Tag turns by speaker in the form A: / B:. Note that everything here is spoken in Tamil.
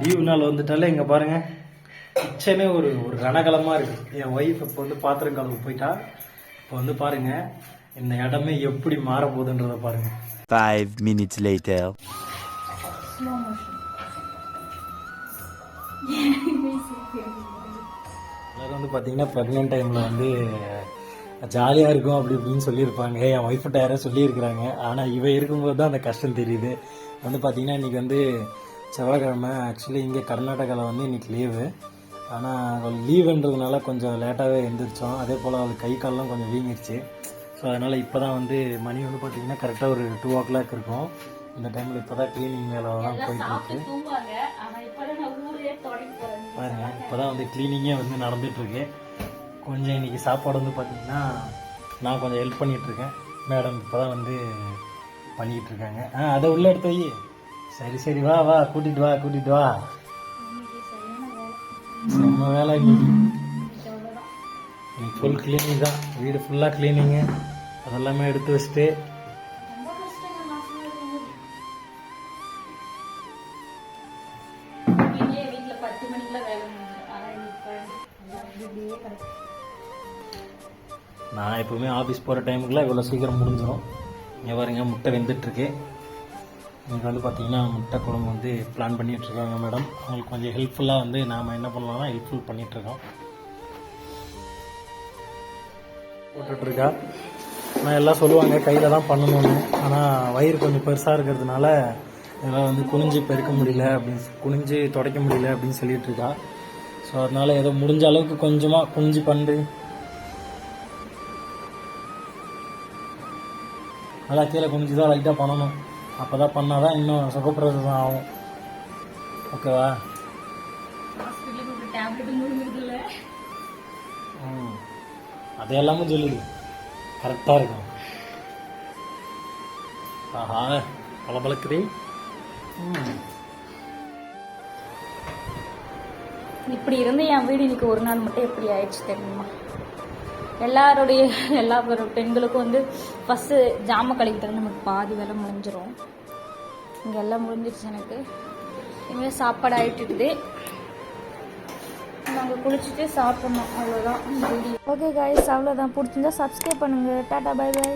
A: லீவு நாள் வந்துட்டாலே இங்கே பாருங்கள் கிச்சனே ஒரு ரணகலமாக இருக்குது. என் ஒய்ஃப் இப்போ வந்து பாத்திரம் கழுவு போயிட்டா. இப்போ வந்து பாருங்கள் இந்த இடமே எப்படி மாற போகுதுன்றதை பாருங்கள்.
B: 5 minutes later.
A: எல்லாரும் வந்து பார்த்தீங்கன்னா ப்ரெக்னென்ட் டைமில் வந்து ஜாலியாக இருக்கும் அப்படி இப்படின்னு சொல்லியிருப்பாங்க. என் ஒய்ஃப்கிட்ட யாரும் சொல்லியிருக்கிறாங்க. ஆனால் இவ இருக்கும்போது தான் அந்த கஷ்டம் தெரியுது. வந்து பார்த்திங்கன்னா இன்றைக்கி வந்து செவ்வாய்க்கிழமை. ஆக்சுவலி இங்கே கர்நாடகாவில் வந்து இன்றைக்கி லீவு. ஆனால் லீவுன்றதுனால கொஞ்சம் லேட்டாகவே எழுந்திரிச்சோம். அதே போல் அவளுக்கு கை காலெலாம் கொஞ்சம் வீங்கிடுச்சு. ஸோ அதனால் இப்போ தான் வந்து மணி வந்து பார்த்திங்கன்னா கரெக்டாக ஒரு 2 o'clock இருக்கும். இந்த டைமில் இப்போ தான் க்ளீனிங் வேலை தான் போயிட்டுருக்கு. பாருங்க இப்போ தான் வந்து க்ளீனிங்கே வந்து நடந்துகிட்ருக்கு. கொஞ்சம் இன்றைக்கி சாப்பாடு வந்து பார்த்திங்கன்னா நான் கொஞ்சம் ஹெல்ப் பண்ணிகிட்ருக்கேன். மேடம் இப்போ தான் வந்து பண்ணிக்கிட்டு இருக்காங்க. அதை உள்ளே எடுத்து வை. சரி சரி வா வா கூட்டிகிட்டு வா. நம்ம வேலை இன்னைக்கு ஃபுல் க்ளீனிங் தான். வீடு ஃபுல்லாக க்ளீனிங்கு அதெல்லாமே எடுத்து வச்சுட்டு நான் எப்பவுமே ஆஃபீஸ் போகிற டைமுக்குலாம் இவ்வளோ சீக்கிரம் முடிஞ்சிடும். இங்கே பாருங்க முட்டை வெந்துட்டுருக்கு. இங்கே வந்து பார்த்திங்கன்னா முட்டை குழம்பு வந்து பிளான் பண்ணிகிட்ருக்காங்க மேடம். அவங்களுக்கு கொஞ்சம் ஹெல்ப்ஃபுல்லாக வந்து நாம் என்ன பண்ணலாம்னா ஹெல்ப்ஃபுல் பண்ணிகிட்ருக்கோம். போட்டுட்ருக்கா. ஆனால் எல்லாம் சொல்லுவாங்க கையில் தான் பண்ணணும்னு. ஆனால் வயிறு கொஞ்சம் பெருசாக இருக்கிறதுனால இதெல்லாம் வந்து குனிஞ்சு பெருக்க முடியல அப்படின்னு குனிஞ்சு துடைக்க முடியல அப்படின்னு சொல்லிகிட்ருக்கா. ஸோ அதனால் ஏதோ முடிஞ்ச அளவுக்கு கொஞ்சமாக குனிஞ்சு பண்ணு. நல்லா கீழே குனிஞ்சு தான் லைட்டாக பண்ணணும். அப்போ தான் பண்ணால் தான் இன்னும் சுகப்பிரசவம் ஆகும். ஓகேவா? அது எல்லாமே சொல்லிடு. கரெக்டாக இருக்கும். ஆஹா பளபளக்குது.
C: இப்படி இருந்து என் வீடு இன்னைக்கு ஒரு நாள் மட்டும் எப்படி ஆயிடுச்சு தெரியுமா? எல்லா பெண்களுக்கும் வந்து ஃபஸ்ட்டு ஜாம கழுவிட்டு நமக்கு பாதி வேலை முடிஞ்சிடும். இங்கே எல்லாம் முடிஞ்சிடுச்சு. எனக்கு இனிமேல் சாப்பாடு ஆகிட்டுக்குது. நாங்கள் குளிச்சுட்டு சாப்பிட்ணும். அவ்வளோதான் வீடியோ. ஓகே காய்ஸ், அவ்வளோதான். பிடிச்சிருந்தா சப்ஸ்கிரைப் பண்ணுங்கள். Tata bye by.